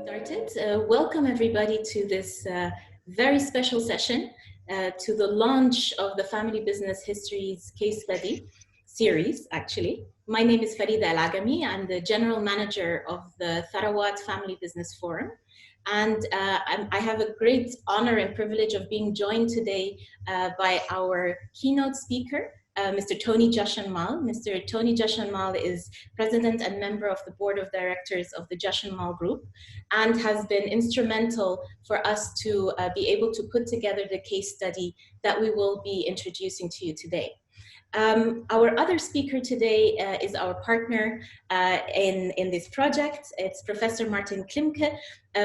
Started. Welcome everybody to this very special session to the launch of the Family Business Histories case study series, actually. My name is Farida Al-Agami. I'm the General Manager of the Tharawat Family Business Forum. And I have a great honor and privilege of being joined today by our keynote speaker, Mr. Tony Jashanmal. Mr. Tony Jashanmal is president and member of the board of directors of the Jashanmal Group and has been instrumental for us to be able to put together the case study that we will be introducing to you today. Our other speaker today is our partner in this project. It's Professor Martin Klimke.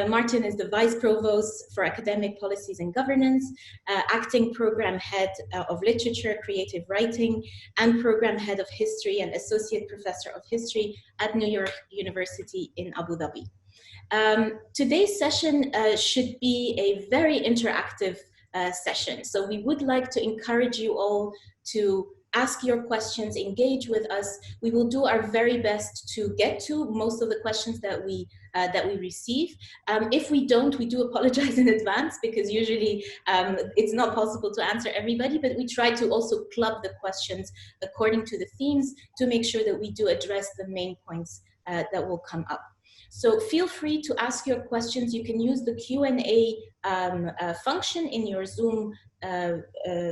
Martin is the Vice Provost for Academic Policies and Governance, Acting Program Head of Literature, Creative Writing, and Program Head of History and Associate Professor of History at New York University in Abu Dhabi. Today's session should be a very interactive session. So we would like to encourage you all to ask your questions, engage with us. We will do our very best to get to most of the questions that we receive. If we don't, we do apologize in advance because usually it's not possible to answer everybody, but we try to also club the questions according to the themes to make sure that we do address the main points that will come up. So feel free to ask your questions. You can use the Q&A function in your Zoom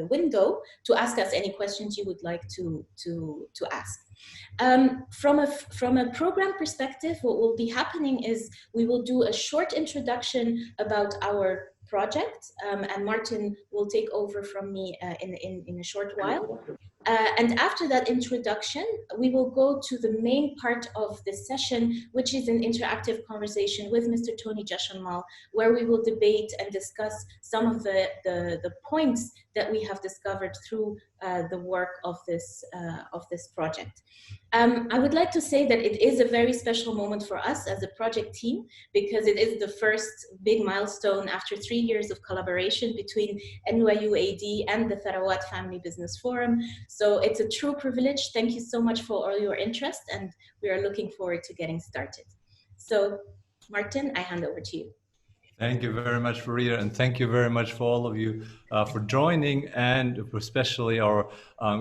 window to ask us any questions you would like to ask. From a program perspective, what will be happening is we will do a short introduction about our project, and Martin will take over from me in a short while. And after that introduction, we will go to the main part of this session, which is an interactive conversation with Mr. Tony Jashanmal, where we will debate and discuss some of the points that we have discovered through the work of this project. I would like to say that it is a very special moment for us as a project team because it is the first big milestone after 3 years of collaboration between NYUAD and the Tharawat Family Business Forum. So it's a true privilege. Thank you so much for all your interest, and we are looking forward to getting started. So Martin, I hand over to you. Thank you very much, Farida, and thank you very much for all of you for joining, and especially our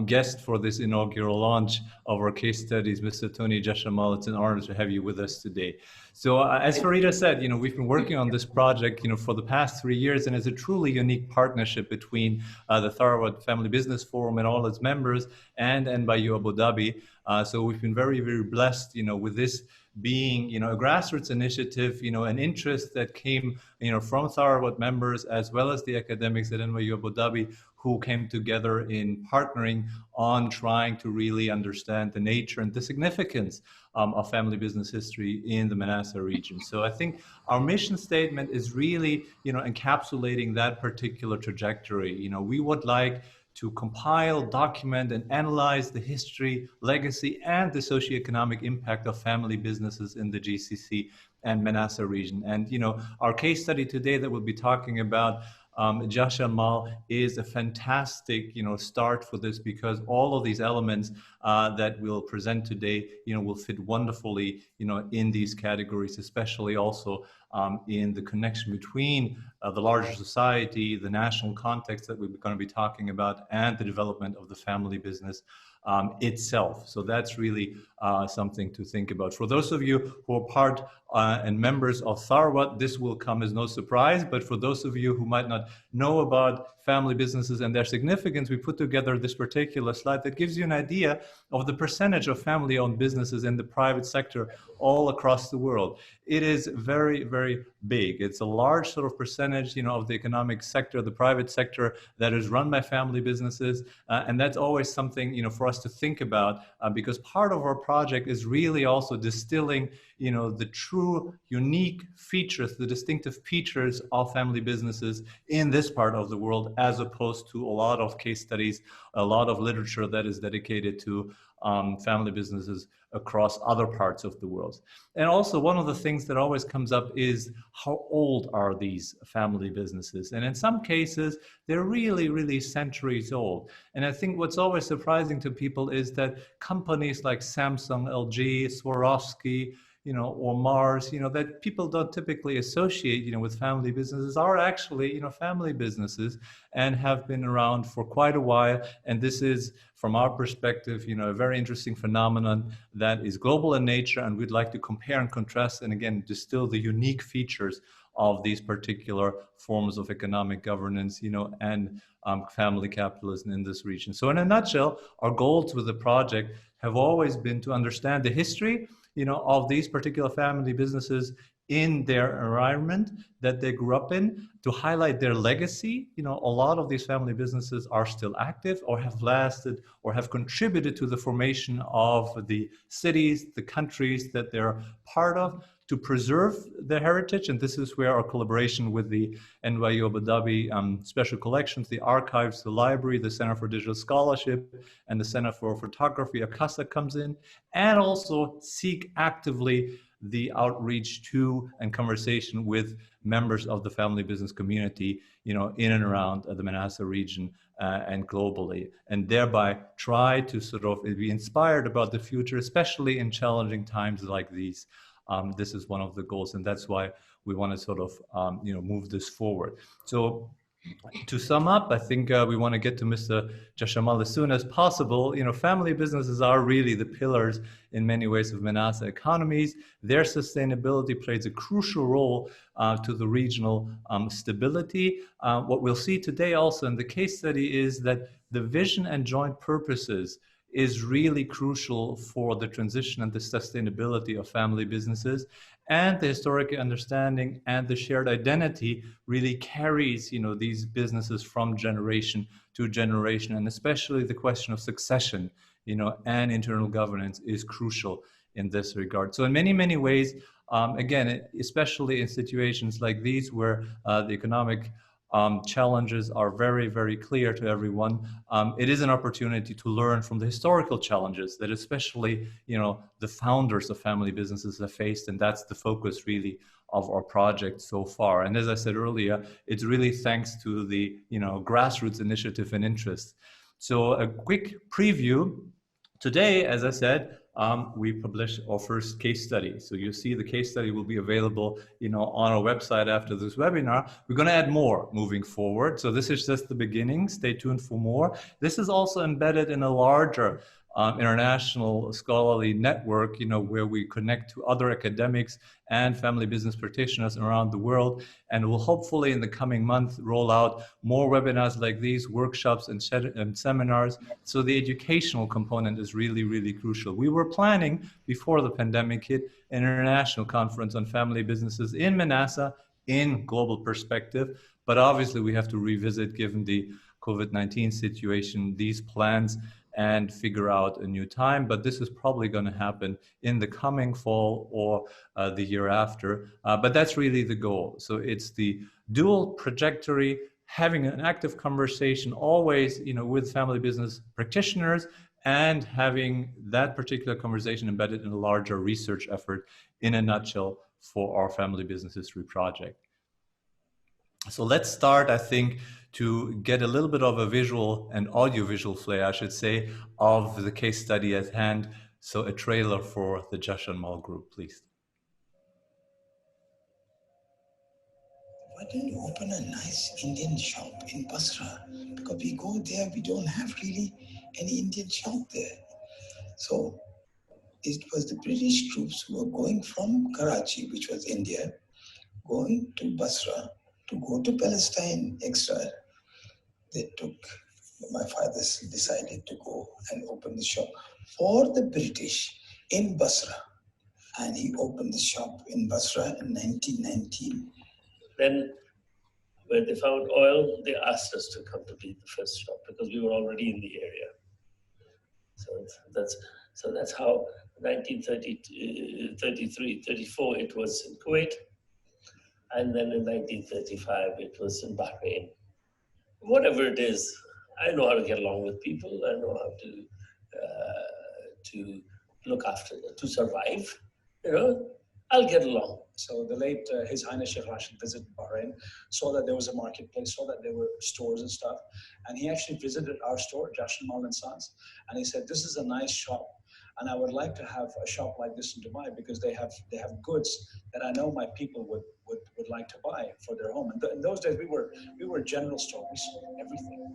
guest for this inaugural launch of our case studies, Mr. Tony Jashanmal. It's an honor to have you with us today. So as Farida said, we've been working on this project, for the past 3 years, and it's a truly unique partnership between the Tharawat Family Business Forum and all its members and NYU Abu Dhabi. So we've been very, very blessed, with this being, a grassroots initiative, an interest that came, from Tharawat members as well as the academics at NYU Abu Dhabi who came together in partnering on trying to really understand the nature and the significance of family business history in the MENASA region. So I think our mission statement is really, encapsulating that particular trajectory. We would like to compile, document, and analyze the history, legacy, and the socioeconomic impact of family businesses in the GCC and MENASA region. And, our case study today that we'll be talking about, Jashanmal, is a fantastic, start for this because all of these elements that we'll present today, will fit wonderfully, in these categories, especially also in the connection between the larger society, the national context that we're going to be talking about, and the development of the family business itself. So that's really something to think about. For those of you who are part and members of Tharawat, this will come as no surprise, but for those of you who might not know about family businesses and their significance, we put together this particular slide that gives you an idea of the percentage of family-owned businesses in the private sector all across the world. It is very, very big. It's a large sort of percentage, of the economic sector, the private sector that is run by family businesses. And that's always something, for us to think about because part of our project is really also distilling, the true unique features, the distinctive features of family businesses in this part of the world, as opposed to a lot of case studies, a lot of literature that is dedicated to family businesses across other parts of the world. And also one of the things that always comes up is how old are these family businesses? And in some cases, they're really, really centuries old. And I think what's always surprising to people is that companies like Samsung, LG, Swarovski, or Mars, that people don't typically associate, with family businesses are actually, family businesses and have been around for quite a while. And this is, from our perspective, a very interesting phenomenon that is global in nature. And we'd like to compare and contrast and again, distill the unique features of these particular forms of economic governance, and family capitalism in this region. So in a nutshell, our goals with the project have always been to understand the history, of these particular family businesses in their environment that they grew up in, to highlight their legacy. A lot of these family businesses are still active or have lasted or have contributed to the formation of the cities, the countries that they're part of, to preserve their heritage. And this is where our collaboration with the NYU Abu Dhabi Special Collections, the archives, the library, the Center for Digital Scholarship, and the Center for Photography, ACASA, comes in, and also seek actively the outreach to and conversation with members of the family business community, in and around the MENASA region and globally, and thereby try to sort of be inspired about the future, especially in challenging times like these. This is one of the goals, and that's why we want to sort of, move this forward. So to sum up, I think we want to get to Mr. Jashanmal as soon as possible. Family businesses are really the pillars in many ways of MENASA economies. Their sustainability plays a crucial role to the regional stability. What we'll see today also in the case study is that the vision and joint purposes is really crucial for the transition and the sustainability of family businesses. And the historic understanding and the shared identity really carries, these businesses from generation to generation. And especially the question of succession, and internal governance is crucial in this regard. So in many, many ways, again, especially in situations like these where the economic challenges are very, very clear to everyone. It is an opportunity to learn from the historical challenges that especially, the founders of family businesses have faced, and that's the focus really of our project so far. And as I said earlier, it's really thanks to the, grassroots initiative and interest. So a quick preview. Today, as I said, we published our first case study. So you see the case study will be available, on our website after this webinar. We're going to add more moving forward. So this is just the beginning. Stay tuned for more. This is also embedded in a larger international scholarly network, where we connect to other academics and family business practitioners around the world. And we'll hopefully in the coming month roll out more webinars like these, workshops and seminars. So the educational component is really, really crucial. We were planning, before the pandemic hit, an international conference on family businesses in MENASA in global perspective. But obviously we have to revisit, given the COVID-19 situation, these plans and figure out a new time. But this is probably going to happen in the coming fall or the year after. But that's really the goal. So it's the dual trajectory, having an active conversation always, with family business practitioners, and having that particular conversation embedded in a larger research effort, in a nutshell, for our family business history project. So let's start, I think, to get a little bit of a visual and audiovisual flair, I should say, of the case study at hand. So a trailer for the Jashanmal Group, please. Why don't you open a nice Indian shop in Basra? Because we go there, we don't have really any Indian shop there. So it was the British troops who were going from Karachi, which was India, going to Basra to go to Palestine exile. My father decided to go and open the shop for the British in Basra. And he opened the shop in Basra in 1919. Then when they found oil, they asked us to come to be the first shop because we were already in the area. So that's how 1933, 34, it was in Kuwait. And then in 1935, it was in Bahrain. Whatever it is, I know how to get along with people. I know how to look after them, to survive. I'll get along. So the late His Highness Sheikh Rashid visited Bahrain, saw that there was a marketplace, saw that there were stores and stuff, and he actually visited our store, Jashanmal and Sons, and he said, "This is a nice shop. And I would like to have a shop like this in Dubai because they have goods that I know my people would like to buy for their home. And in those days, we were a general store. We sold everything.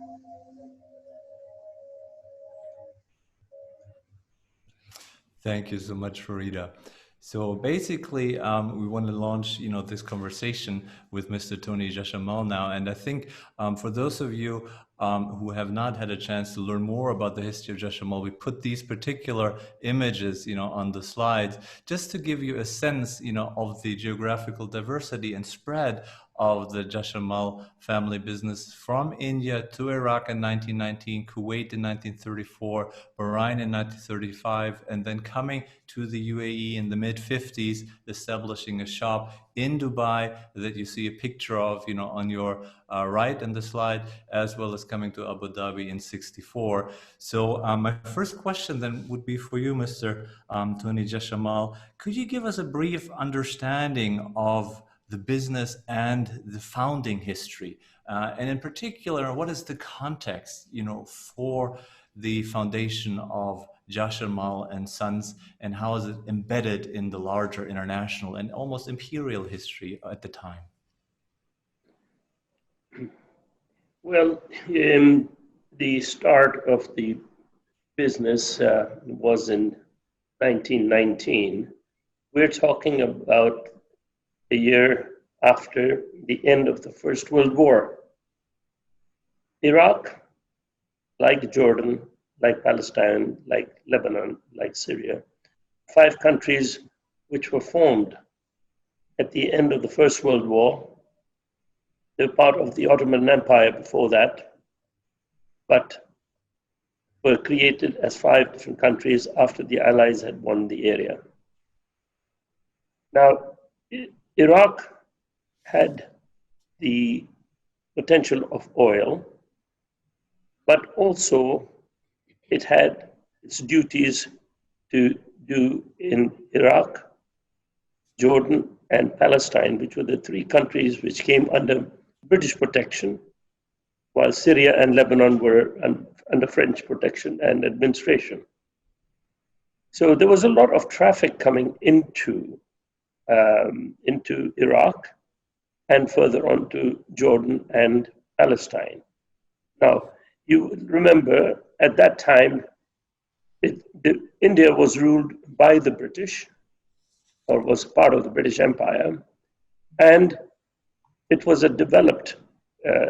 Thank you so much, Farida. So basically, we want to launch, this conversation with Mr. Tony Jashanmal now. And I think for those of you who have not had a chance to learn more about the history of Jashanmal, we put these particular images, on the slides, just to give you a sense, of the geographical diversity and spread of the Jashanmal family business from India to Iraq in 1919, Kuwait in 1934, Bahrain in 1935, and then coming to the UAE in the mid-50s, establishing a shop in Dubai that you see a picture of, on your right in the slide, as well as coming to Abu Dhabi in 64. So my first question then would be for you, Mr. Tony Jashanmal. Could you give us a brief understanding of the business and the founding history, and in particular, what is the context, for the foundation of Jashanmal and Sons, and how is it embedded in the larger international and almost imperial history at the time? Well, the start of the business was in 1919. We're talking about a year after the end of the First World War. Iraq, like Jordan, like Palestine, like Lebanon, like Syria, 5 countries which were formed at the end of the First World War. They were part of the Ottoman Empire before that, but were created as 5 different countries after the Allies had won the area. Now, Iraq had the potential of oil, but also it had its duties to do in Iraq, Jordan, and Palestine, which were the 3 countries which came under British protection, while Syria and Lebanon were under French protection and administration. So there was a lot of traffic coming into Iraq and further on to Jordan and Palestine. Now, you remember at that time, India was ruled by the British, or was part of the British Empire, and it was a developed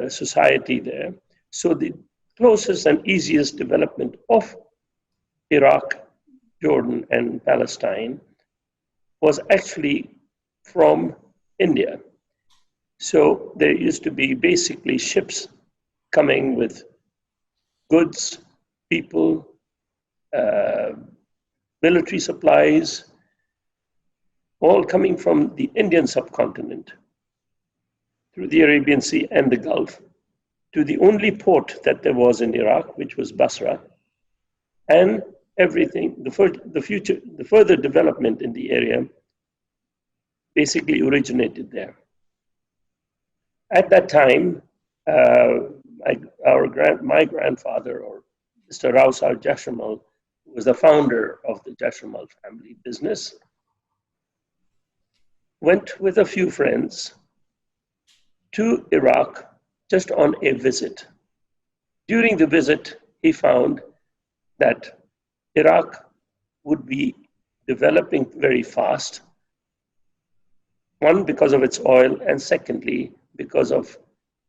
society there. So the closest and easiest development of Iraq, Jordan, and Palestine was actually from India. So there used to be basically ships coming with goods, people, military supplies, all coming from the Indian subcontinent through the Arabian Sea and the Gulf to the only port that there was in Iraq, which was Basra, and everything, the further development in the area basically originated there. At that time, my grandfather, or Mr. Rausar Jashanmal, was the founder of the Jashanmal family business, went with a few friends to Iraq just on a visit. During the visit, he found that Iraq would be developing very fast. One, because of its oil, and secondly, because of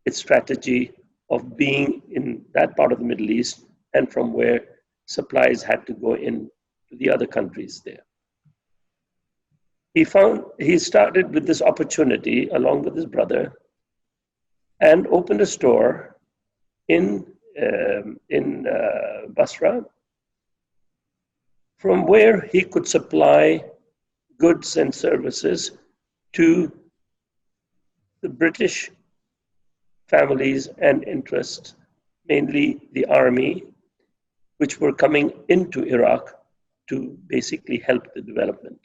its strategy of being in that part of the Middle East and from where supplies had to go in to the other countries there. He started with this opportunity along with his brother and opened a store in Basra, from where he could supply goods and services to the British families and interests, mainly the army, which were coming into Iraq to basically help the development.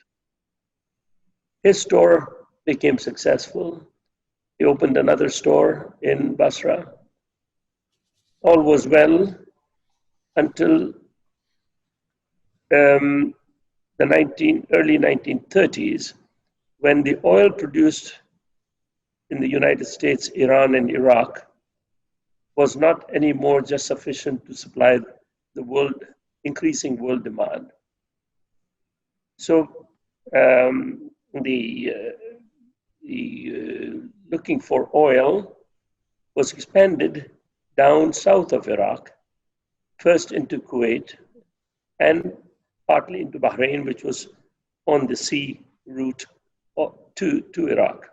His store became successful. He opened another store in Basra. All was well until early 1930s, when the oil produced in the United States, Iran, and Iraq was not anymore just sufficient to supply the increasing world demand. So looking for oil was expanded down south of Iraq, first into Kuwait, and partly into Bahrain, which was on the sea route to Iraq.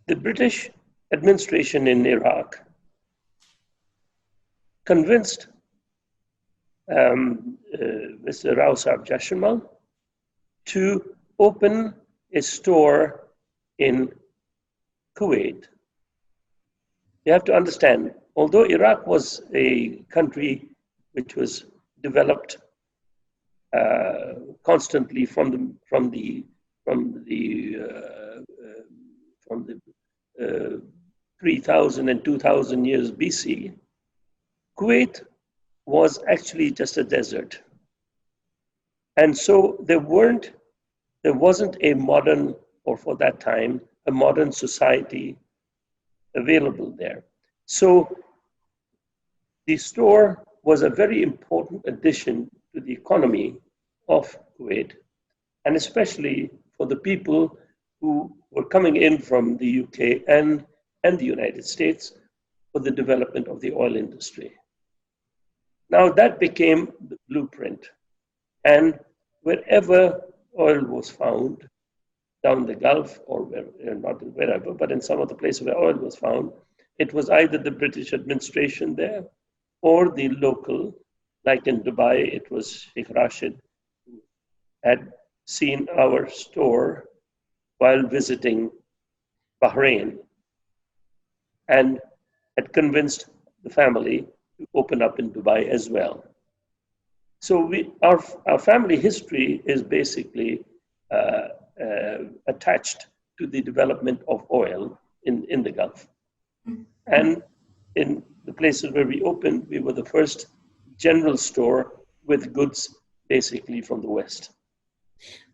The British administration in Iraq convinced Mr. Legacy of Jashanmal to open a store in Kuwait. You have to understand, although Iraq was a country which was developed constantly from the 3,000 and 2,000 years BC, Kuwait was actually just a desert. And so there wasn't a modern, or for that time, a modern society available there. So the store was a very important addition to the economy of Kuwait, and especially for the people who were coming in from the UK and the United States for the development of the oil industry. Now that became the blueprint, and wherever oil was found down the Gulf, or not wherever, but in some of the places where oil was found, it was either the British administration there or the local, like in Dubai, it was Sheikh Rashid, who had seen our store while visiting Bahrain and had convinced the family to open up in Dubai as well. So our family history is basically attached to the development of oil in the Gulf. And in the places where we opened, we were the first general store with goods basically from the West.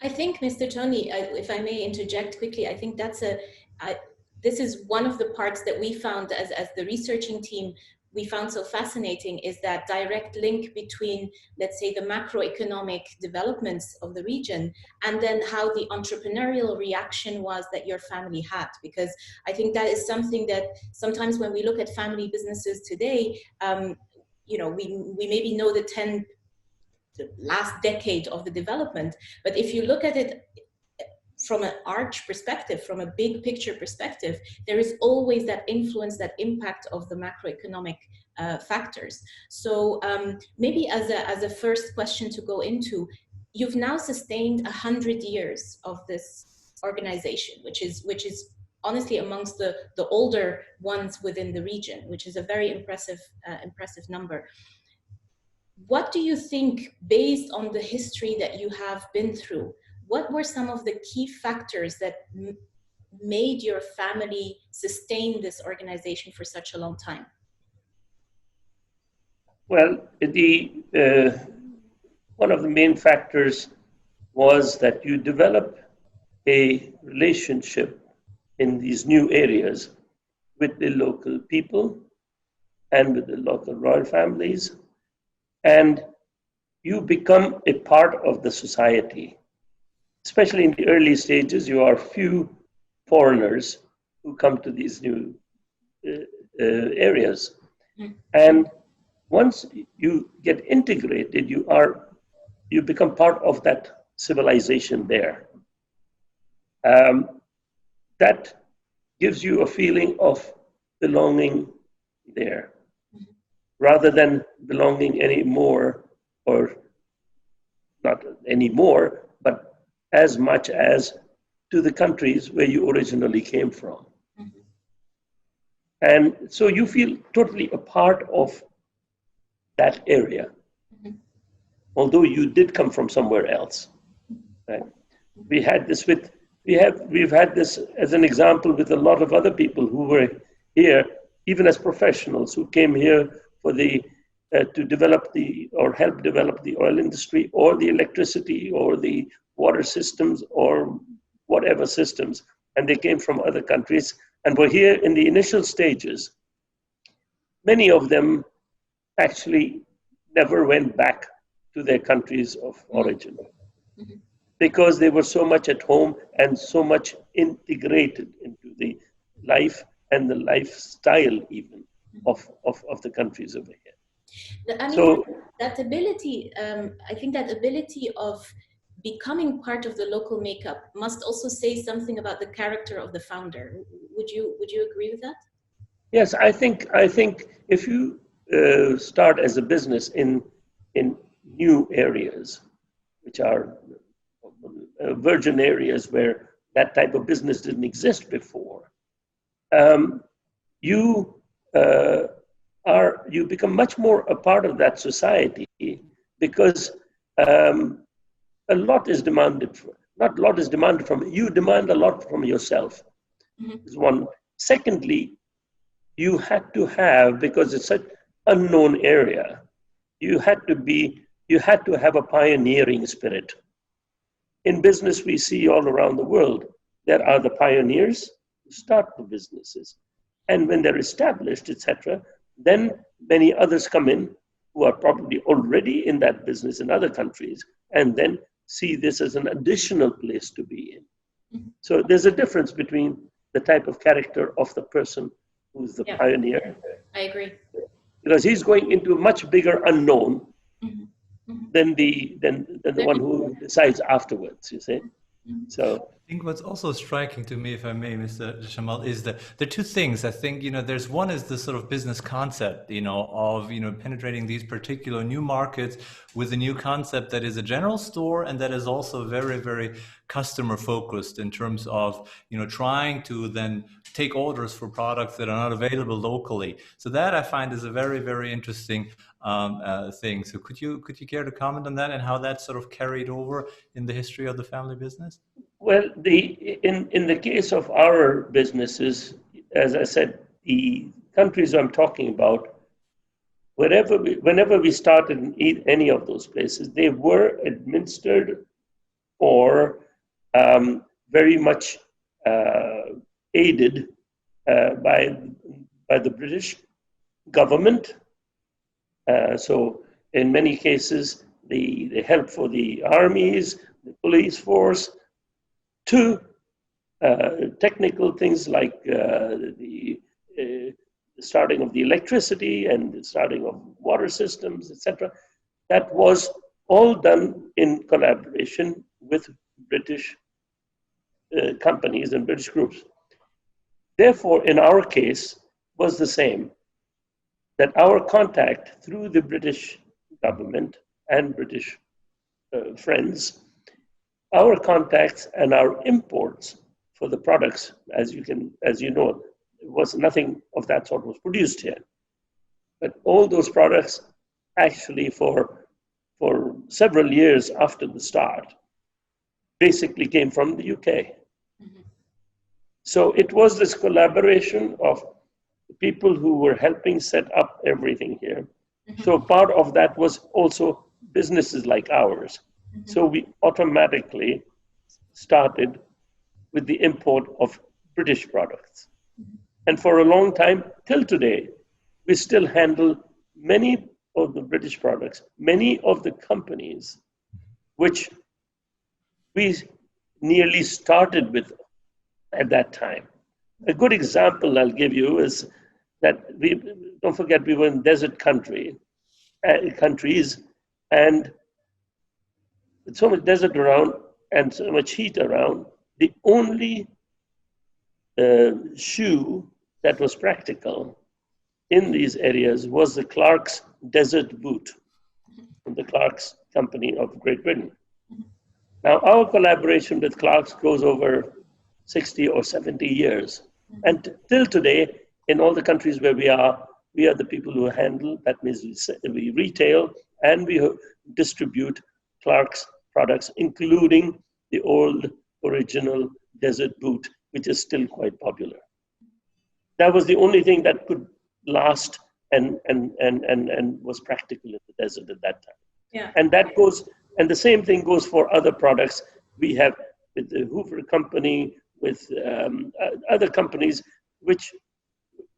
I think, Mr. Tony, if I may interject quickly, I think this is one of the parts that we found as the researching team, we found so fascinating, is that direct link between, let's say, the macroeconomic developments of the region and then how the entrepreneurial reaction was that your family had. Because I think that is something that sometimes when we look at family businesses today, we maybe know the last decade of the development, but if you look at it from an arch perspective, from a big picture perspective, there is always that influence, that impact of the macroeconomic factors. So maybe as a first question to go into, you've now sustained 100 years of this organization, which is honestly amongst the older ones within the region, which is a very impressive number. What do you think, based on the history that you have been through, what were some of the key factors that made your family sustain this organization for such a long time? Well, one of the main factors was that you develop a relationship in these new areas with the local people and with the local royal families, and you become a part of the society. Especially in the early stages, you are few foreigners who come to these new areas. And once you get integrated, you become part of that civilization there. That gives you a feeling of belonging there, rather than belonging anymore, or not anymore, but as much as to the countries where you originally came from. And so you feel totally a part of that area, although you did come from somewhere else. Right? We've had this as an example with a lot of other people who were here, even as professionals, who came here for the to develop or help develop the oil industry or the electricity or the water systems or whatever systems. And they came from other countries and were here in the initial stages. Many of them actually never went back to their countries of origin because they were so much at home and so much integrated into the life and the lifestyle even of the countries over here. I mean, So that ability, I think that ability of becoming part of the local makeup must also say something about the character of the founder. Would you agree with that? yes, I think if you start as a business in new areas, which are virgin areas where that type of business didn't exist before, you become much more a part of that society because a lot is demanded. Not a lot is demanded from you. Demand a lot from yourself. Is one. Secondly, you had to have, because it's such unknown area, you had to have a pioneering spirit. In business, we see all around the world, there are the pioneers who start the businesses. And when they're established, etc., then many others come in who are probably already in that business in other countries and then see this as an additional place to be in. So there's a difference between the type of character of the person who's the pioneer. I agree. Because he's going into a much bigger unknown than the one who decides afterwards, you see. So I think what's also striking to me, if I may, Mr. Jashanmal, is that there are two things. I think, there's one is the sort of business concept, of, penetrating these particular new markets with a new concept that is a general store and that is also very, very customer focused in terms of, trying to then take orders for products that are not available locally. So that I find is a very, very interesting thing. So could you care to comment on that and how that sort of carried over in the history of the family business? Well, in the case of our businesses, as I said, the countries I'm talking about, whenever we started in any of those places, they were administered or very much aided by the British government. So in many cases, the help for the armies, the police force, to technical things like the starting of the electricity and the starting of water systems, etc. That was all done in collaboration with British companies and British groups. Therefore, in our case, was the same, that our contact through the British government and British friends, our contacts and our imports for the products, as you know, was nothing of that sort was produced here. But all those products actually for several years after the start basically came from the UK. So it was this collaboration of people who were helping set up everything here. So part of that was also businesses like ours. So we automatically started with the import of British products. And for a long time, till today, we still handle many of the British products, many of the companies which we nearly started with at that time. A good example I'll give you is that don't forget we were in desert countries, and with so much desert around and so much heat around, the only shoe that was practical in these areas was the Clark's Desert Boot from the Clark's company of Great Britain. Now, our collaboration with Clark's goes over 60 or 70 years. And till today, in all the countries where we are the people who handle, that means we retail and we distribute Clark's products, including the old original Desert Boot, which is still quite popular. That was the only thing that could last and was practical in the desert at that time. Yeah. And that goes, and the same thing goes for other products. We have with the Hoover Company, with other companies, which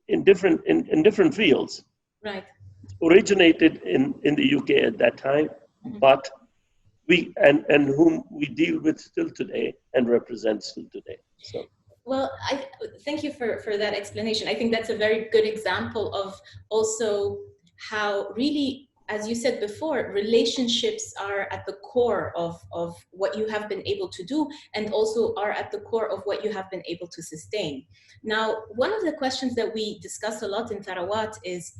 in different fields, Right. originated in the UK at that time, but and whom we deal with still today and represent still today. So. Well, I thank you for that explanation. I think that's a very good example of also how really, as you said before, relationships are at the core of what you have been able to do, and also are at the core of what you have been able to sustain. Now, one of the questions that we discuss a lot in Tharawat is,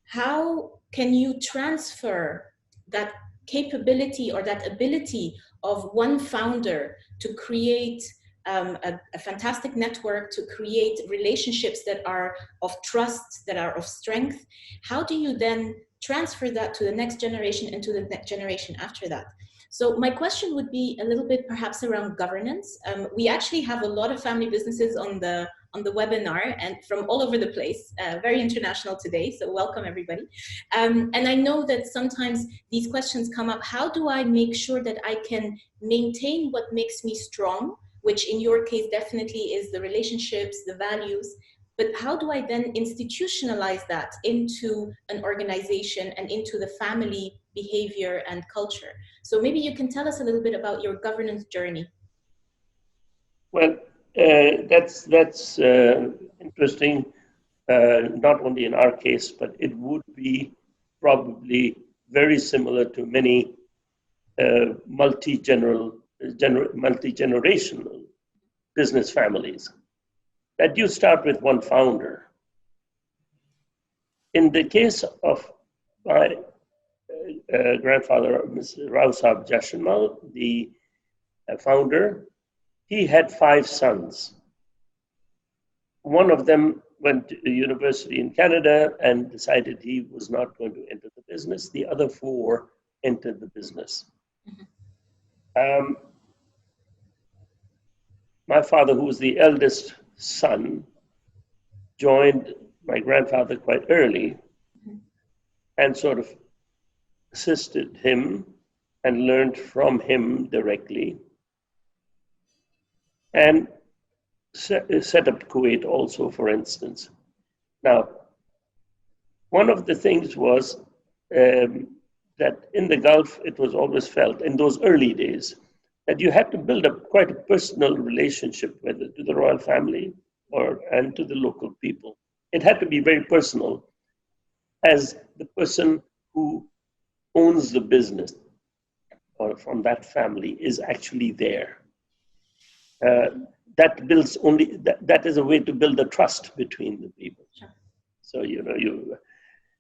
how can you transfer that capability or that ability of one founder to create a fantastic network, to create relationships that are of trust, that are of strength? How do you then transfer that to the next generation and to the next generation after that? So my question would be a little bit perhaps around governance. We actually have a lot of family businesses on the webinar and from all over the place, very international today, so welcome everybody. And I know that sometimes these questions come up. How do I make sure that I can maintain what makes me strong, which in your case definitely is the relationships, the values, but how do I then institutionalize that into an organization and into the family behavior and culture? So maybe you can tell us a little bit about your governance journey. Well, that's interesting, not only in our case, but it would be probably very similar to many multi-generational business families, that you start with one founder. In the case of my grandfather, Mr. Legacy Jashanmal, the founder, he had 5 sons. One of them went to university in Canada and decided he was not going to enter the business. The other 4 entered the business. My father, who was the eldest son, joined my grandfather quite early and sort of assisted him and learned from him directly, and set up Kuwait also, for instance. Now, one of the things was that in the Gulf, it was always felt in those early days that you had to build up quite a personal relationship, whether to the royal family and to the local people. It had to be very personal, as the person who owns the business or from that family is actually there. That builds only, that is a way to build a trust between the people. Sure. So,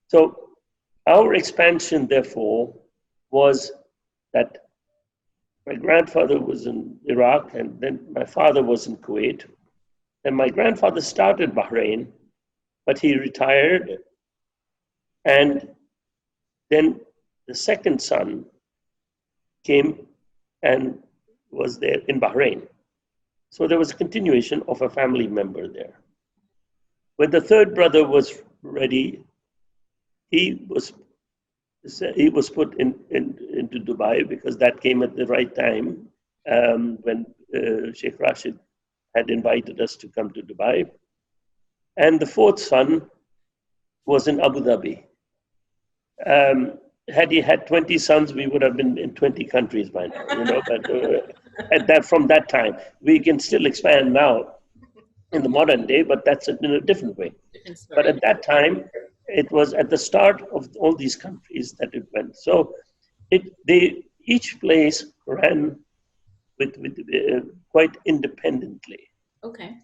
so our expansion, therefore, was that my grandfather was in Iraq, and then my father was in Kuwait. And my grandfather started Bahrain, but he retired. And then the second son came and was there in Bahrain. So there was a continuation of a family member there. When the third brother was ready, he was put into Dubai, because that came at the right time when Sheikh Rashid had invited us to come to Dubai. And the fourth son was in Abu Dhabi. Had he had 20 sons, we would have been in 20 countries by now, but from that time. We can still expand now in the modern day, but that's in a different way. But at that time, it was at the start of all these countries that it went. So each place ran with quite independently. Okay.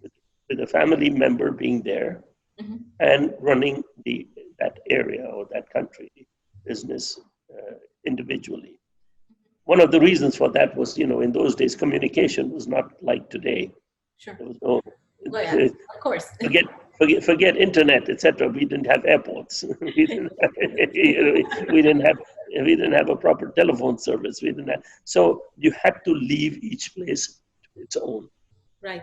With a family member being there and running that area or that country business individually. One of the reasons for that was, in those days, communication was not like today. Sure. There was no, well, yeah, of course. Forget internet, etc. We didn't have airports. we didn't have a proper telephone service. So you had to leave each place to its own. Right.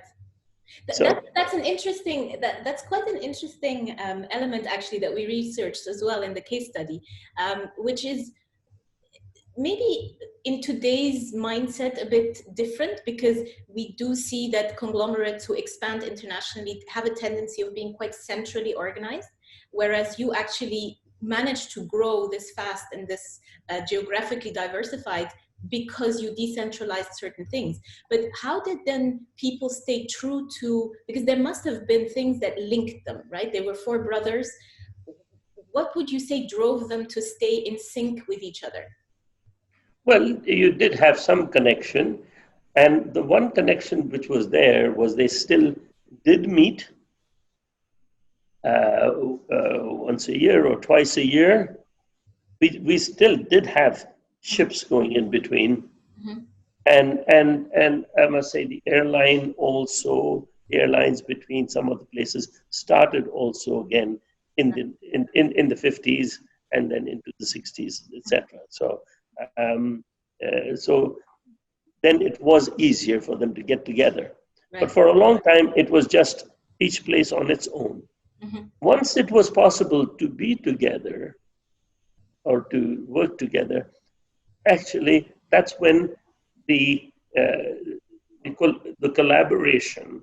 That's an interesting, that's quite an interesting element actually that we researched as well in the case study, which is maybe in today's mindset a bit different, because we do see that conglomerates who expand internationally have a tendency of being quite centrally organized, whereas you actually managed to grow this fast and this geographically diversified because you decentralized certain things. But how did then people stay true to, because there must have been things that linked them, right? They were four brothers. What would you say drove them to stay in sync with each other? Well, you did have some connection, and the one connection which was there was they still did meet once a year or twice a year. We still did have ships going in between, Mm-hmm. and I must say the airlines between some of the places started also again in the 50s and then into the 60s, etc. So then it was easier for them to get together. Right. But for a long time, it was just each place on its own. Mm-hmm. Once it was possible to be together or to work together, actually, that's when the collaboration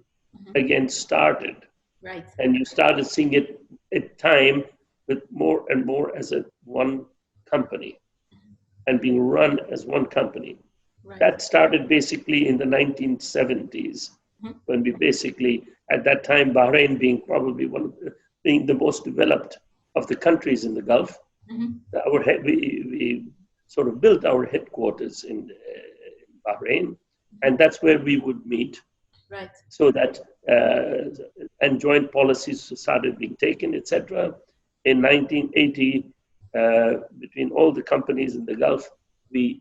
again started. Right. And you started seeing it at time with more and more as one company and being run as one company. Right. That started basically in the 1970s, when we basically, at that time, Bahrain being probably being the most developed of the countries in the Gulf, we sort of built our headquarters in Bahrain, and that's where we would meet. Right. So that and joint policies started being taken, etc. In 1980, between all the companies in the Gulf, we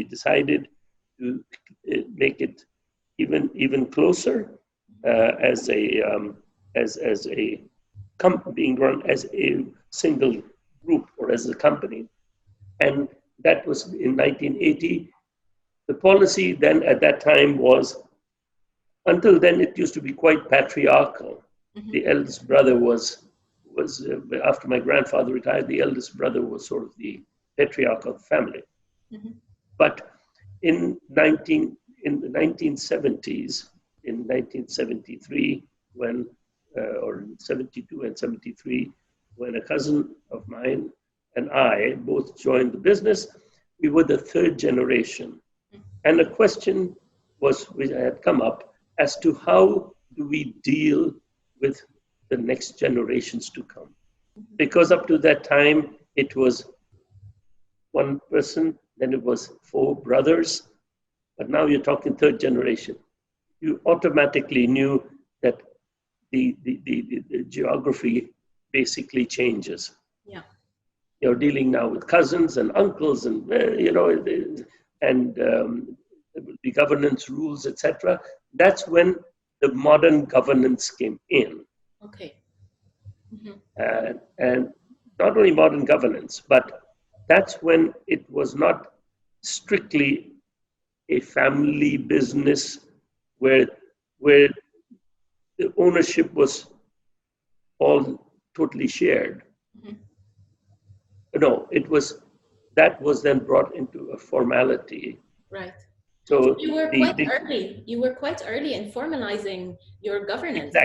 decided to make it even closer as a being run as a single group or as a company, and that was in 1980. The policy then at that time was, until then it used to be quite patriarchal. Mm-hmm. The eldest brother was after my grandfather retired, the eldest brother was sort of the patriarch of the family. Mm-hmm. But in the 1970s, in 1973, when or 72 and 73, when a cousin of mine and I both joined the business, we were the third generation. And a question which had come up as to how do we deal with the next generations to come. Because up to that time, it was one person, then it was four brothers, but now you're talking third generation. You automatically knew that the geography basically changes. Yeah. You're dealing now with cousins and uncles and, and the governance rules, etc. That's when the modern governance came in. Okay. Mm-hmm. And not only modern governance, but that's when it was not strictly a family business where the ownership was all totally shared. Mm-hmm. No, that was then brought into a formality. Right. So you were quite early. You were quite early in formalizing your governance.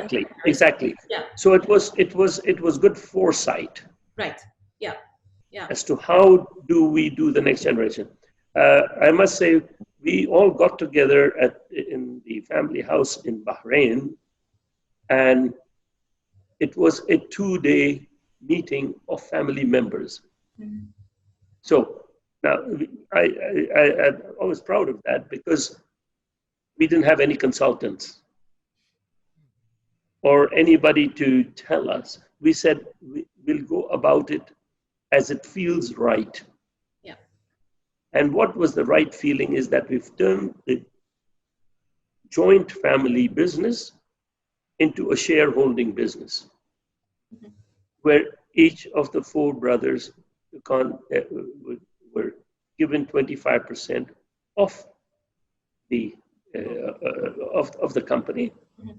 Exactly. Yeah. So it was good foresight. Right. Yeah. Yeah. As to how do we do the next generation. I must say, we all got together in the family house in Bahrain, and it was a 2-day meeting of family members. Mm-hmm. So now I was proud of that because we didn't have any consultants or anybody to tell us. We said we'll go about it as it feels right. Yeah. And what was the right feeling is that we've turned the joint family business into a shareholding business, mm-hmm. where each of the four brothers were given 25% of the company, mm-hmm.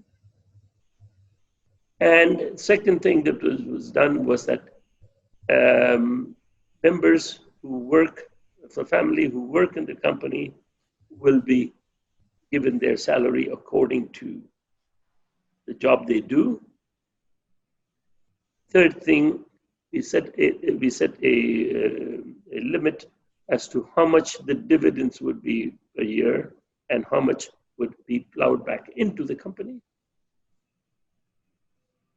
And second thing that was done was that members who work for family who work in the company will be given their salary according to the job they do. Third thing, we set a limit as to how much the dividends would be a year and how much would be plowed back into the company.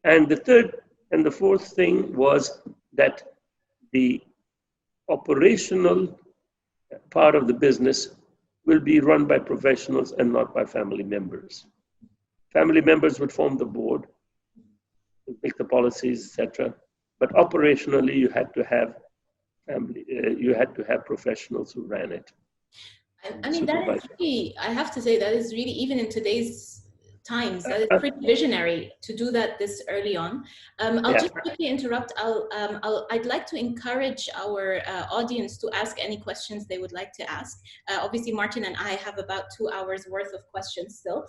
And the third and the fourth thing was that the operational part of the business will be run by professionals and not by family members. Family members would form the board, make the policies, etc. But operationally, you had to have professionals who ran it. I mean, that is really, I have to say, that is really, even in today's times, that is pretty visionary to do that this early on. I'll just quickly interrupt. I'd like to encourage our audience to ask any questions they would like to ask. Obviously, Martin and I have about 2 hours worth of questions still,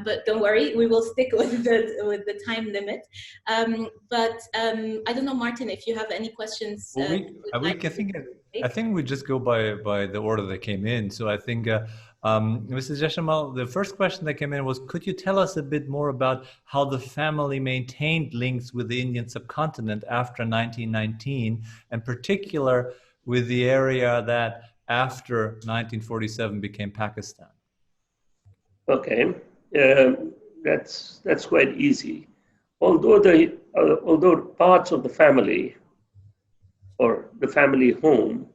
but don't worry, we will stick with the time limit. But I don't know, Martin, if you have any questions. I think we just go by the order that came in. So I think, Mr. Jashanmal, the first question that came in was, could you tell us a bit more about how the family maintained links with the Indian subcontinent after 1919, and particular with the area that after 1947 became Pakistan? Okay, that's quite easy. Although parts of the family or the family home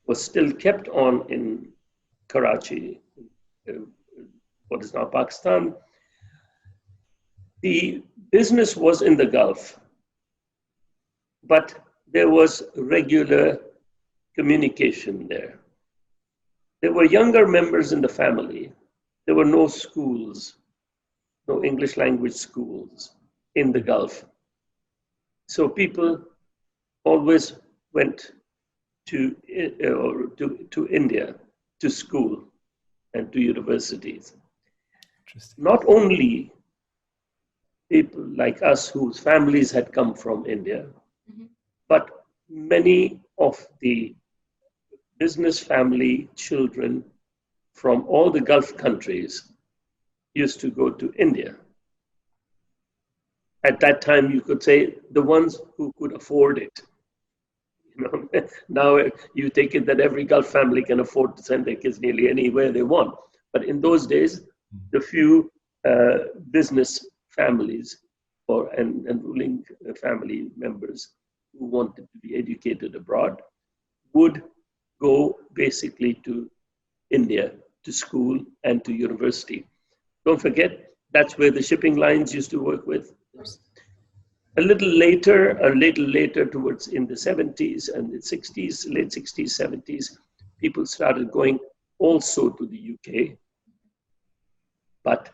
was still kept on in Karachi, what is now Pakistan, the business was in the Gulf, but there was regular communication there. There were younger members in the family. There were no schools, no English language schools in the Gulf. So people always went to India, to school and to universities. Not only people like us whose families had come from India, but many of the business family children from all the Gulf countries used to go to India. At that time, you could say the ones who could afford it. You know, now you take it that every Gulf family can afford to send their kids nearly anywhere they want. But in those days, the few business families and ruling family members who wanted to be educated abroad would go basically to India, to school and to university. Don't forget, that's where the shipping lines used to work with. A little later, towards in the 70s and the 60s, late 60s, 70s, people started going also to the UK. But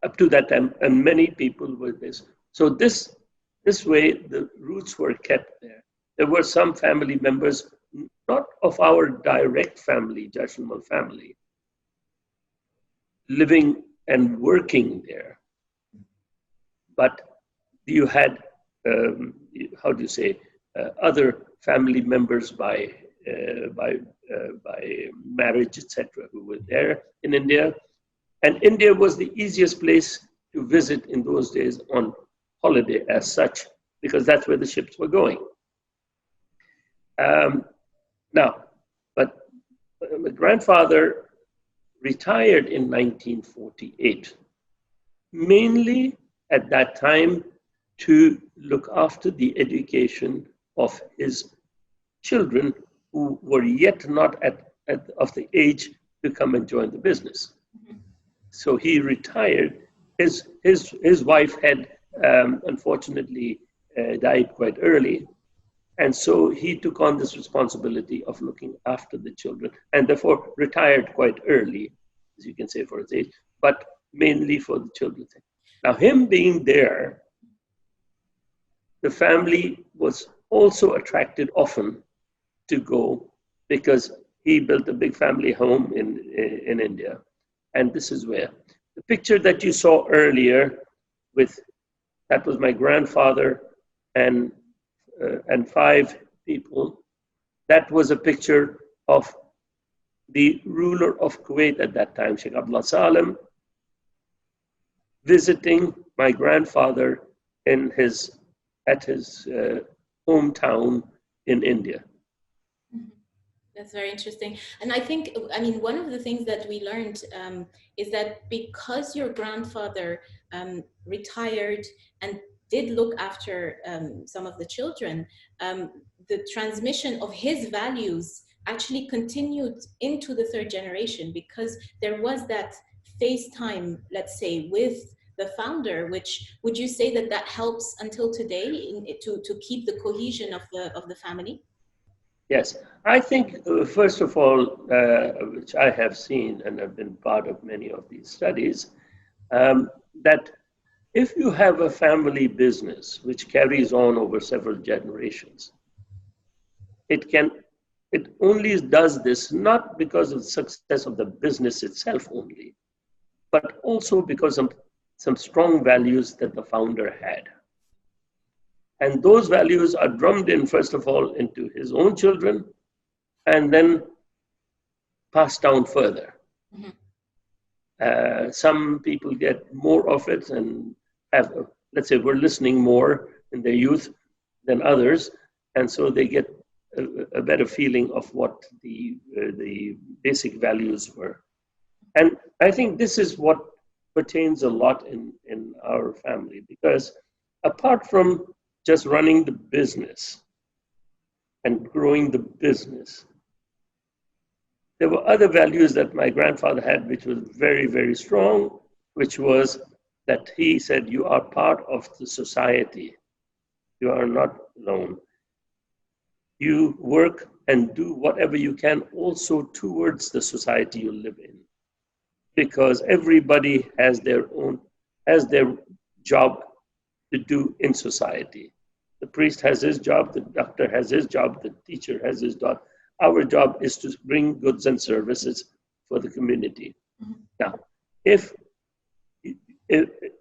up to that time, and many people were this. So this way, the roots were kept there. There were some family members, not of our direct family, Jashanmal family, living and working there. But you had, other family members by marriage, etc., who were there in India. And India was the easiest place to visit in those days on holiday as such, because that's where the ships were going. But my grandfather retired in 1948, mainly at that time to look after the education of his children who were yet not of the age to come and join the business. So he retired. His wife had unfortunately died quite early. And so he took on this responsibility of looking after the children and therefore retired quite early, as you can say, for his age, but mainly for the children. Now, him being there, the family was also attracted often to go because he built a big family home in India. And this is where the picture that you saw earlier with That was my grandfather and 5 people. That was a picture of the ruler of Kuwait at that time, Sheikh Abdullah Salem, visiting my grandfather at his hometown in India. That's very interesting. And I think, I mean, one of the things that we learned is that because your grandfather retired and did look after some of the children, the transmission of his values actually continued into the 3rd generation, because there was that FaceTime, let's say, with the founder, which would you say that helps until today to keep the cohesion of the family? Yes, I think, first of all, which I have seen and have been part of many of these studies, that if you have a family business which carries on over several generations, it only does this not because of the success of the business itself only, but also because of some strong values that the founder had. And those values are drummed in, first of all, into his own children and then passed down further. Mm-hmm. Some people get more of it and have, let's say, we're listening more in their youth than others. And so they get a better feeling of what the basic values were. And I think this is what pertains a lot in our family, because apart from just running the business and growing the business, there were other values that my grandfather had, which was very, very strong, which was that he said, you are part of the society. You are not alone. You work and do whatever you can also towards the society you live in, because everybody has their job to do in society. The priest has his job, the doctor has his job, the teacher has his job. Our job is to bring goods and services for the community. Mm-hmm. Now, if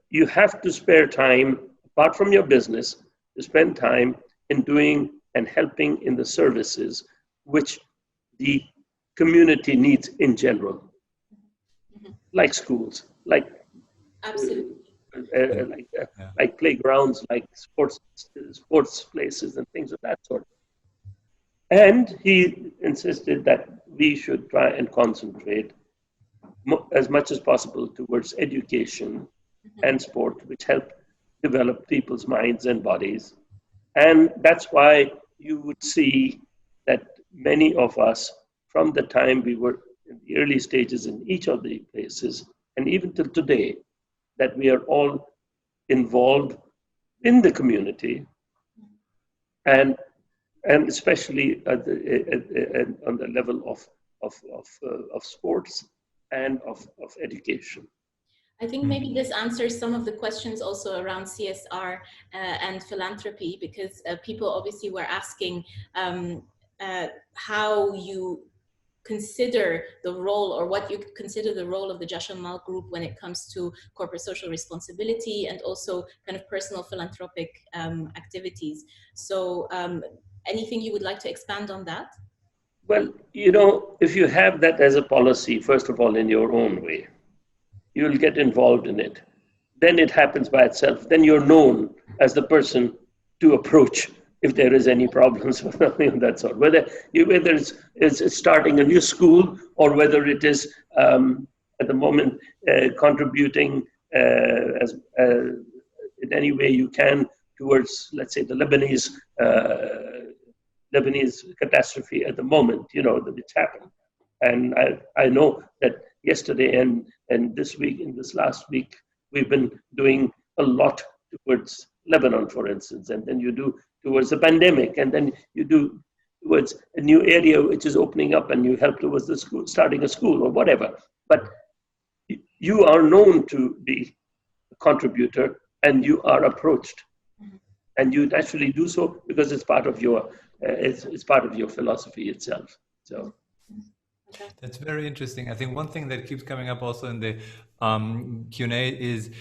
you have to spare time, apart from your business, to spend time in doing and helping in the services which the community needs in general, mm-hmm. like schools, like absolutely. Like playgrounds, like sports places and things of that sort. And he insisted that we should try and concentrate as much as possible towards education and sport, which help develop people's minds and bodies. And that's why you would see that many of us, from the time we were in the early stages in each of the places, and even till today, that we are all involved in the community, and especially on the level of sports and of education. I think maybe this answers some of the questions also around CSR and philanthropy, because people obviously were asking how you consider the role, or what you consider the role of the Jashanmal Group when it comes to corporate social responsibility and also kind of personal philanthropic activities. So anything you would like to expand on that? Well, if you have that as a policy, first of all, in your own way, you'll get involved in it. Then it happens by itself. Then you're known as the person to approach if there is any problems with that sort. Whether it's starting a new school, or whether it is at the moment contributing in any way you can towards, let's say, the Lebanese catastrophe at the moment, which happened. And I know that yesterday and this week, in this last week, we've been doing a lot towards Lebanon, for instance, and then you do towards the pandemic, and then you do towards a new area which is opening up, and you help towards the school, starting a school or whatever. But you are known to be a contributor, and you are approached, and you actually do so because it's part of your it's part of your philosophy itself. So. That's very interesting. I think one thing that keeps coming up also in the Q&A is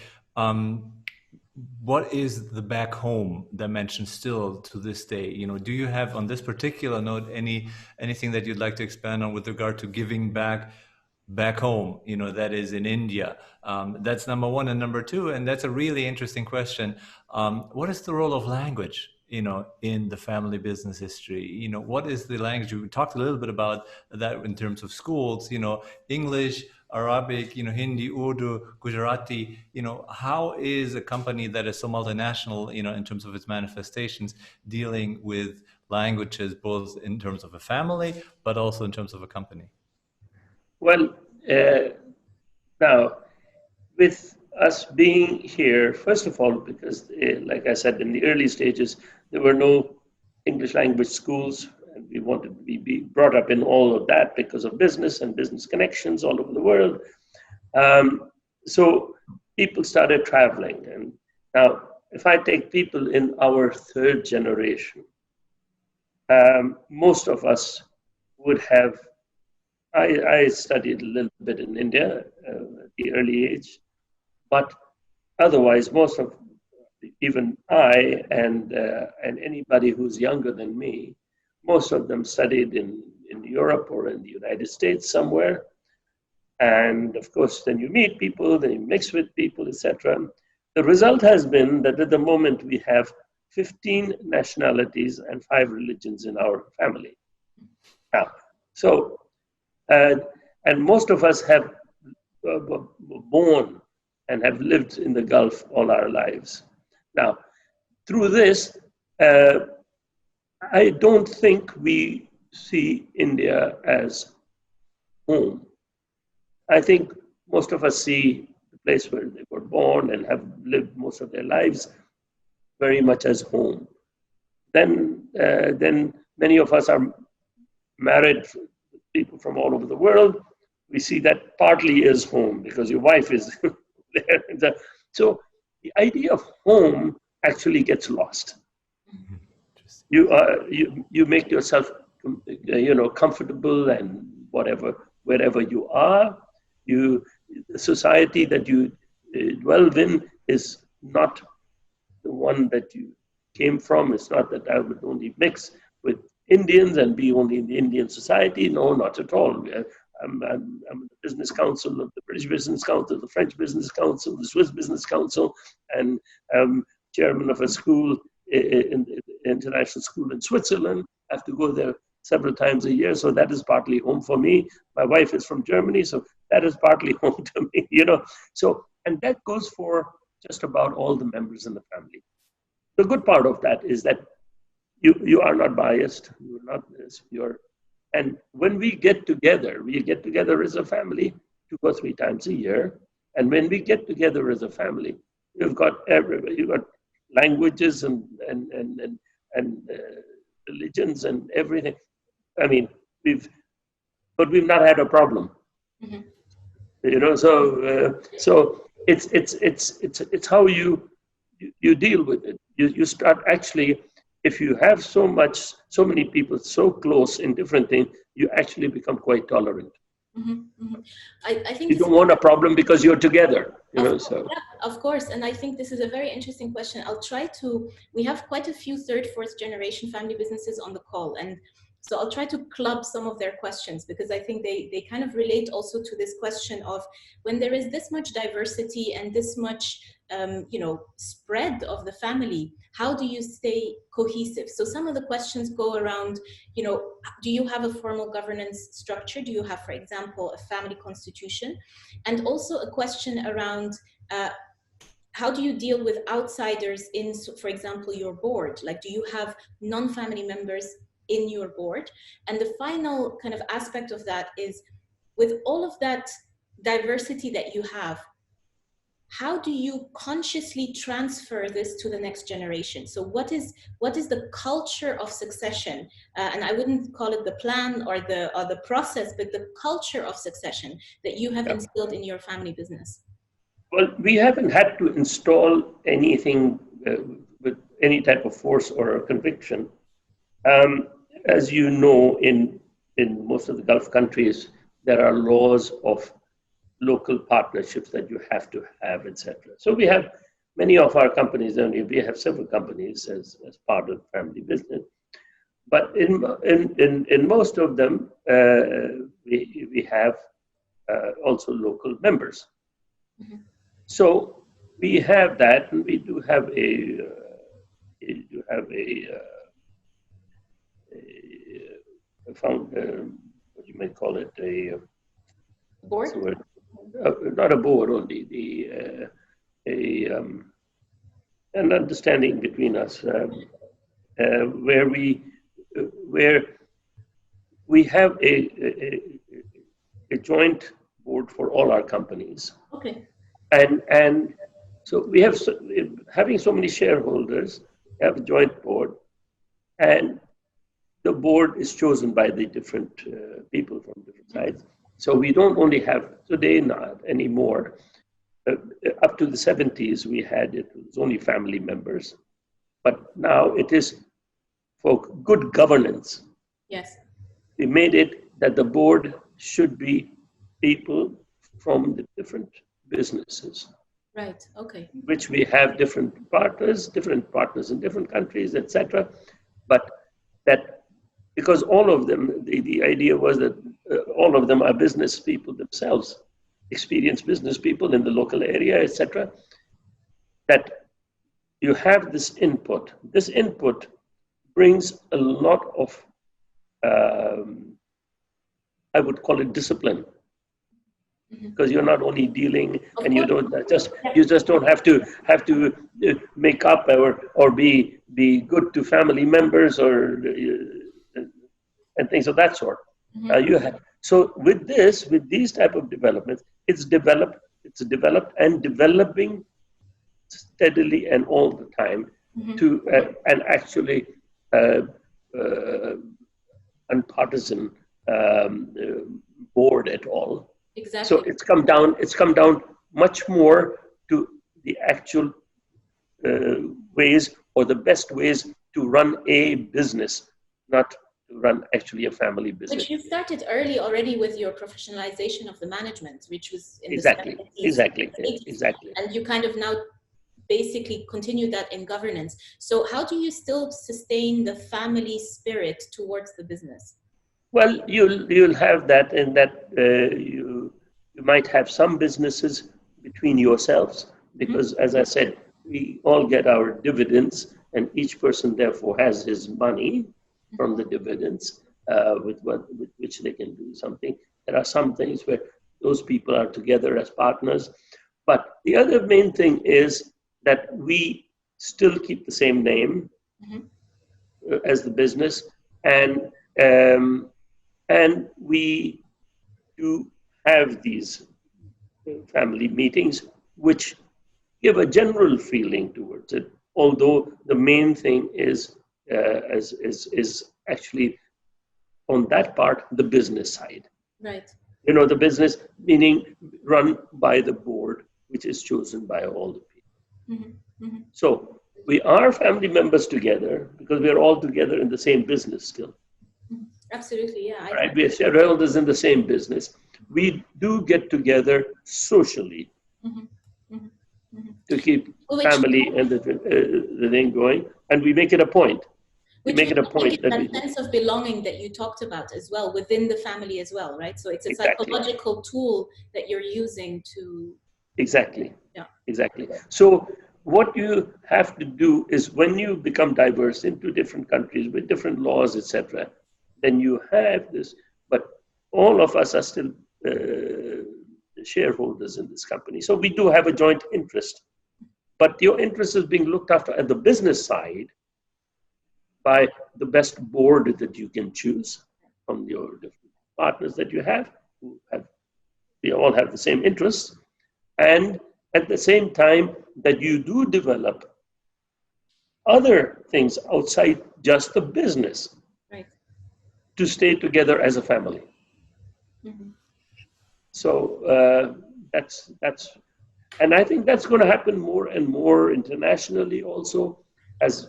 what is the back home dimension still to this day? You know, do you have on this particular note anything that you'd like to expand on with regard to giving back home, you know, that is in India? That's number one. And number two, and that's a really interesting question, what is the role of language, you know, in the family business history? You know, what is the language? We talked a little bit about that in terms of schools, you know, English, Arabic, you know, Hindi, Urdu, Gujarati. You know, how is a company that is so multinational, you know, in terms of its manifestations, dealing with languages, both in terms of a family, but also in terms of a company? Well, now, with us being here, first of all, because like I said, in the early stages, there were no English language schools, and we wanted to be brought up in all of that because of business and business connections all over the world. So people started traveling. And now, if I take people in our third generation, most of us would have, I studied a little bit in India at the early age, but otherwise, most of, even I and anybody who's younger than me, most of them studied in Europe or in the United States somewhere. And of course, then you meet people, then you mix with people, etc. The result has been that at the moment we have 15 nationalities and 5 religions in our family. Now, so, and most of us have were born and have lived in the Gulf all our lives. Now, through this, I don't think we see India as home. I think most of us see the place where they were born and have lived most of their lives very much as home. Then many of us are married people from all over the world. We see that partly is home because your wife is there. So the idea of home actually gets lost. You make yourself, comfortable and whatever, wherever you are. The society that you dwell in is not the one that you came from. It's not that I would only mix with Indians and be only in the Indian society. No, not at all. I'm the business council of the British Business Council, the French Business Council, the Swiss Business Council, and chairman of a school, international school in Switzerland. I have to go there several times a year, so that is partly home for me. My wife is from Germany, so that is partly home to me, So, and that goes for just about all the members in the family. The good part of that is that you are not biased. You're not this. And when we get together as a family 2 or 3 times a year. And when we get together as a family, you've got everywhere. You've got languages and religions and everything. I mean, we've not had a problem. Mm-hmm. So it's how you deal with it. You start actually. If you have so many people so close in different things, you actually become quite tolerant. Mm-hmm, mm-hmm. I think you don't want a problem because you're together, so. Yeah, of course. And I think this is a very interesting question. We have quite a few 3rd, 4th generation family businesses on the call. And so I'll try to club some of their questions because I think they kind of relate also to this question of when there is this much diversity and this much spread of the family, how do you stay cohesive? So some of the questions go around, do you have a formal governance structure? Do you have, for example, a family constitution? And also a question around how do you deal with outsiders in, for example, your board? Like, do you have non-family members in your board? And the final kind of aspect of that is, with all of that diversity that you have, how do you consciously transfer this to the next generation? So what is the culture of succession? And I wouldn't call it the plan or the process, but the culture of succession that you have instilled in your family business. Well, we haven't had to install anything with any type of force or conviction. As you know, in most of the Gulf countries, there are laws of local partnerships that you have to have, etc. So we have many of our companies, only we have several companies as part of family business, but in most of them, we have also local members. Mhm. So we have that, and we do have a found, what you might call it, Board? not a board only, an understanding between us, where we have a joint board for all our companies, Okay. and so we have having so many shareholders, we have a joint board, and the board is chosen by the different people from different sides. So we don't only have today, not anymore. Up to the 70s, we had it was only family members, but now it is for good governance. Yes. We made it that the board should be people from the different businesses, Right. Okay. which we have different partners in different countries, etc. But that because all of them, the idea was that all of them are business people themselves, experienced business people in the local area, etc. That you have this input. This input brings a lot of, I would call it discipline, because you're not only dealing, and you just don't have to make up or be good to family members or and things of that sort. So with these type of developments, it's developed and developing steadily and all the time to and actually unpartisan board at all. Exactly. So it's come down much more to the actual ways or the best ways to run a business, not to run actually a family business. Which you started early already with your professionalization of the management, which was in the 70s, exactly. And you kind of now basically continue that in governance. So how do you still sustain the family spirit towards the business? Well, you'll have that in that you might have some businesses between yourselves, because as I said, we all get our dividends, and each person therefore has his money from the dividends with which they can do something. There are some things where those people are together as partners, but the other main thing is that we still keep the same name as the business, and we do have these family meetings, which give a general feeling towards it. Although the main thing is actually on that part the business side. Right. You know, the business meaning run by the board, which is chosen by all the people. So we are family members together because we are all together in the same business still. Absolutely, yeah. Right, we are shareholders in the same business. We do get together socially to keep family and the thing going, and we make it a point. We make it a point that sense of belonging that you talked about as well within the family as well, right? So it's a psychological tool that you're using to exactly. So what you have to do is when you become diverse into different countries with different laws, etc., then you have this. But all of us are still shareholders in this company, so we do have a joint interest. But your interest is being looked after at the business side by the best board that you can choose from your different partners that you have, we all have the same interests, and at the same time that you do develop other things outside just the business, right, to stay together as a family. So that's, and I think that's going to happen more and more internationally also, as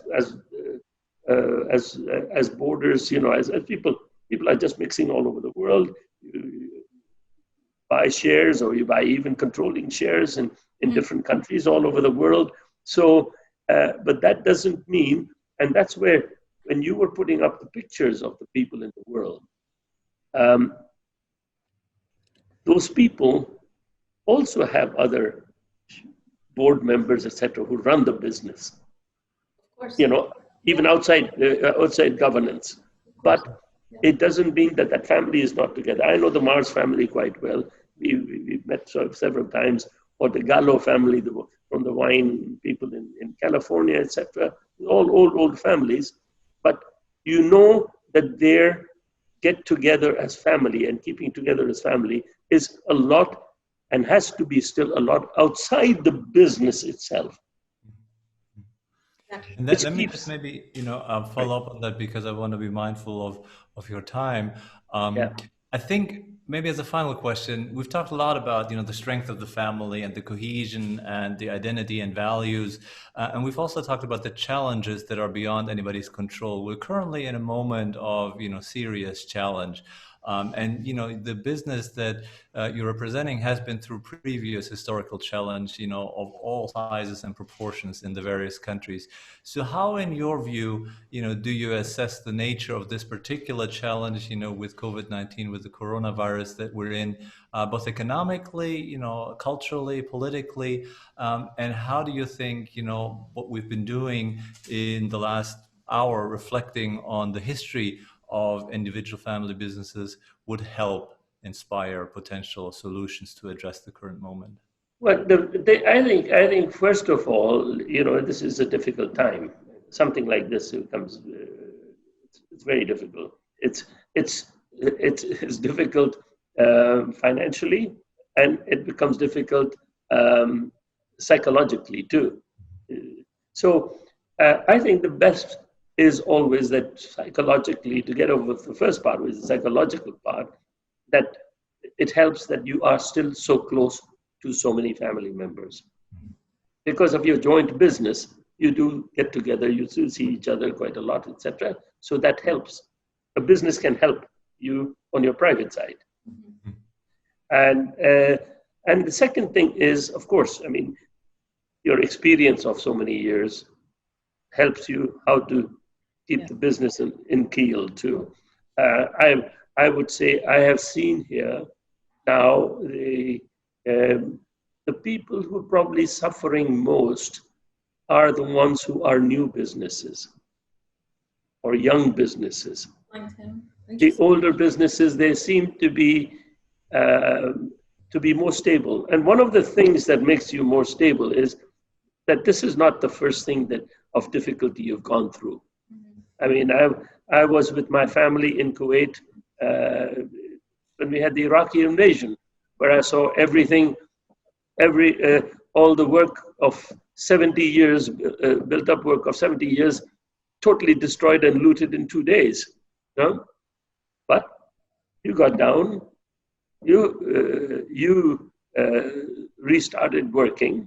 borders, you know, as people are just mixing all over the world. You buy shares, or you buy even controlling shares in different countries all over the world. So, but that doesn't mean, and that's where, when you were putting up the pictures of the people in the world, those people also have other board members, etc., who run the business. Of course. You know, even outside governance. But it doesn't mean that that family is not together. I know the Mars family quite well. We've met several times, or the Gallo family, from the wine people in California, etc. All old families. But you know that their get together as family and keeping together as family is a lot, and has to be still a lot, outside the business itself. Exactly. And let me just maybe, follow up on that, because I want to be mindful of your time. Yeah. I think maybe as a final question, we've talked a lot about, the strength of the family and the cohesion and the identity and values. And we've also talked about the challenges that are beyond anybody's control. We're currently in a moment of, serious challenge. And the business that you're representing has been through previous historical challenge, of all sizes and proportions in the various countries. So how, in your view, do you assess the nature of this particular challenge, with COVID-19, with the coronavirus that we're in, both economically, culturally, politically, and how do you think, what we've been doing in the last hour, reflecting on the history of individual family businesses, would help inspire potential solutions to address the current moment? Well, I think first of all, this is a difficult time. Something like this becomes it's very difficult. It's difficult financially, and it becomes difficult psychologically too. So I think the best is always that psychologically, to get over the first part, which is the psychological part, that it helps that you are still so close to so many family members. Because of your joint business, you do get together, you do see each other quite a lot, etc. So that helps. A business can help you on your private side. Mm-hmm. And the second thing is, of course, I mean, your experience of so many years helps you how to keep the business in keel too. I would say I have seen here now the people who are probably suffering most are the ones who are new businesses or young businesses. The older businesses, they seem to be more stable. And one of the things that makes you more stable is that this is not the first thing of difficulty you've gone through. I mean, I was with my family in Kuwait when we had the Iraqi invasion, where I saw everything, all the work of 70 years, built up work of 70 years, totally destroyed and looted in 2 days. No? But you got down, you restarted working,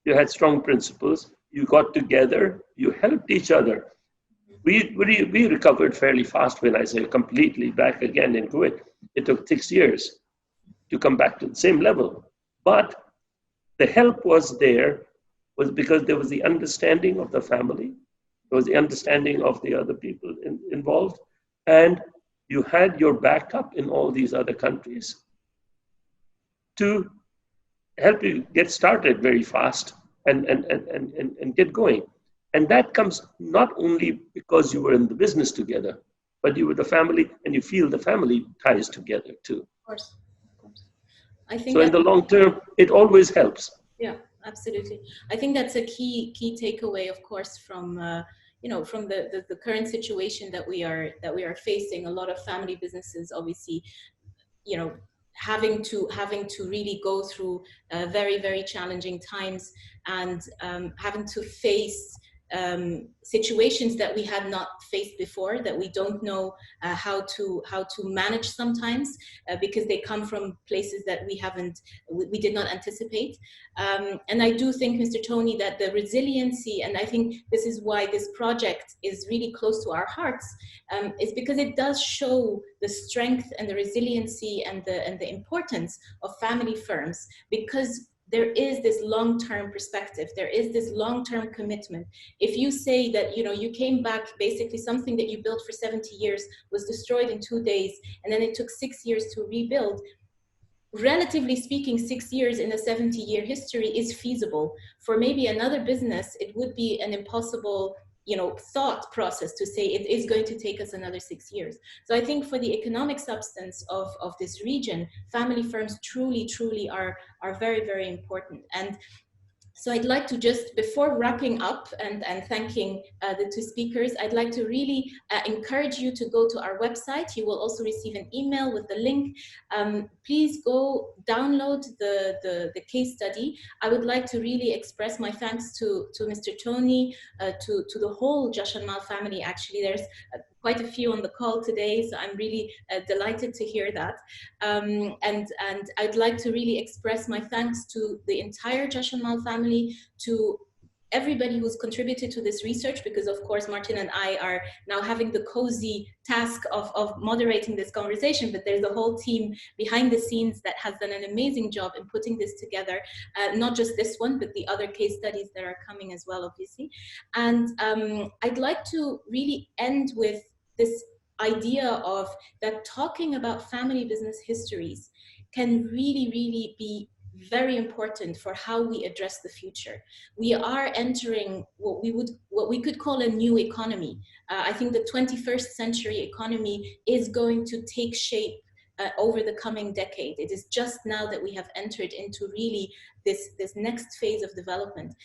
you had strong principles, you got together, you helped each other. We recovered fairly fast. When I say completely back again in Kuwait, it took 6 years to come back to the same level. But the help was because there was the understanding of the family, there was the understanding of the other people involved, and you had your backup in all these other countries to help you get started very fast and get going. And that comes not only because you were in the business together, but you were the family, and you feel the family ties together too. Of course. I think so in the long term, it always helps. Yeah, absolutely. I think that's a key takeaway, of course, from from the current situation that we are facing. A lot of family businesses, obviously, having to really go through very, very challenging times, and having to face situations that we had not faced before, that we don't know how to manage sometimes, because they come from places that we did not anticipate. And I do think, Mr. Tony, that the resiliency, and I think this is why this project is really close to our hearts, is because it does show the strength and the resiliency and the importance of family firms, because there is this long-term perspective. There is this long-term commitment. If you say that, you know, you came back, basically something that you built for 70 years was destroyed in 2 days, and then it took 6 years to rebuild, relatively speaking, 6 years in a 70-year history is feasible. For maybe another business, it would be an impossible, you know, thought process to say it is going to take us another 6 years. So I think for the economic substance of this region, family firms truly are very, very important. And so I'd like to just, before wrapping up and thanking the two speakers, I'd like to really encourage you to go to our website. You will also receive an email with the link. Please go download the case study. I would like to really express my thanks to Mr. Tony, to the whole Jashanmal family. Actually, there's quite a few on the call today, so I'm really delighted to hear that. And I'd like to really express my thanks to the entire Jashanmal family, to everybody who's contributed to this research, because of course Martin and I are now having the cozy task of moderating this conversation, but there's a whole team behind the scenes that has done an amazing job in putting this together, not just this one, but the other case studies that are coming as well, obviously. And I'd like to really end with this idea of that talking about family business histories can really be very important for how we address the future. We are entering what we could call a new economy. I think the 21st century economy is going to take shape over the coming decade. It is just now that we have entered into really this next phase of development.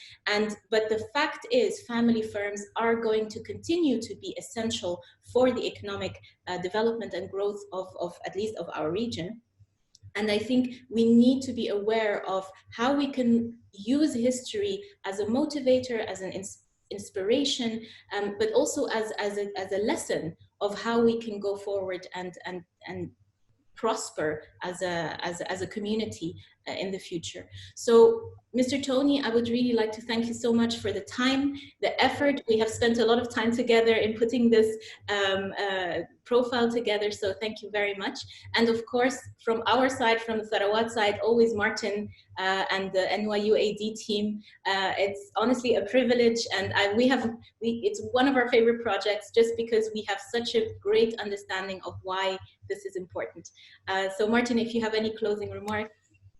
But the fact is, family firms are going to continue to be essential for the economic development and growth of at least of our region. And I think we need to be aware of how we can use history as a motivator, as an inspiration, but also as a lesson of how we can go forward and prosper as a community in the future. So, Mr. Tony, I would really like to thank you so much for the time, the effort. We have spent a lot of time together in putting this profile together, so thank you very much. And of course, from our side, from the Tharawat side, always Martin and the NYU AD team. It's honestly a privilege, and it's one of our favorite projects just because we have such a great understanding of why this is important. So Martin, if you have any closing remarks.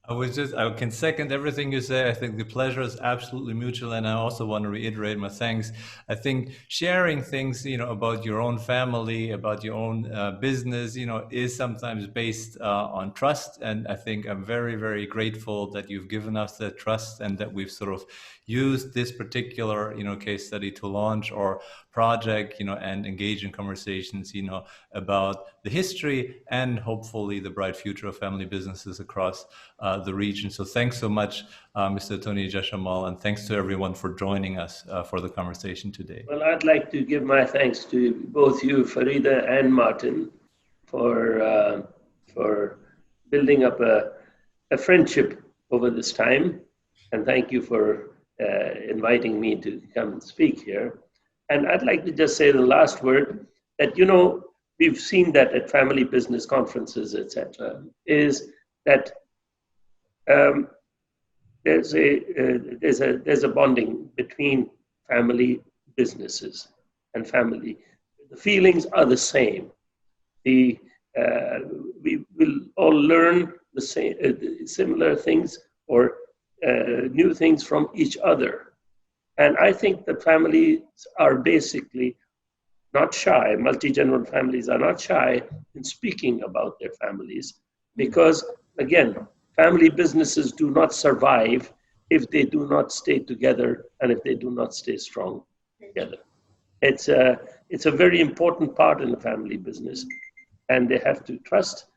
I can second everything you say. I think the pleasure is absolutely mutual, and I also want to reiterate my thanks. I think sharing things, about your own family, about your own business, is sometimes based on trust. And I think I'm very, very grateful that you've given us that trust and that we've sort of used this particular, case study to launch our project, and engage in conversations, about the history and hopefully the bright future of family businesses across the region. So thanks so much, Mr. Tony Jashanmal, and thanks to everyone for joining us for the conversation today. Well, I'd like to give my thanks to both you, Farida and Martin, for building up a friendship over this time. And thank you for inviting me to come and speak here. And I'd like to just say the last word that, we've seen that at family business conferences, etc., is that there's a bonding between family businesses and family. The feelings are the same. We will all learn the same, similar things or new things from each other. And I think that families are basically not shy. Multi-general families are not shy in speaking about their families because, again, family businesses do not survive if they do not stay together and if they do not stay strong together. It's a very important part in the family business, and they have to trust.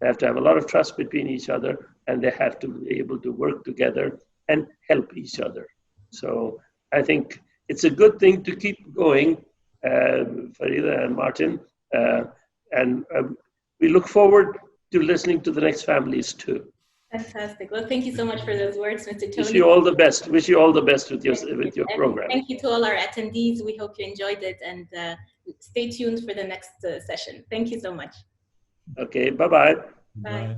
They have to have a lot of trust between each other, and they have to be able to work together and help each other. So I think it's a good thing to keep going, Farida and Martin, and we look forward to listening to the next families too. Fantastic. Well, thank you so much for those words, Mr. Tony. Wish you all the best. Wish you all the best with your program. Thank you to all our attendees. We hope you enjoyed it, and stay tuned for the next session. Thank you so much. Okay. Bye-bye. Bye.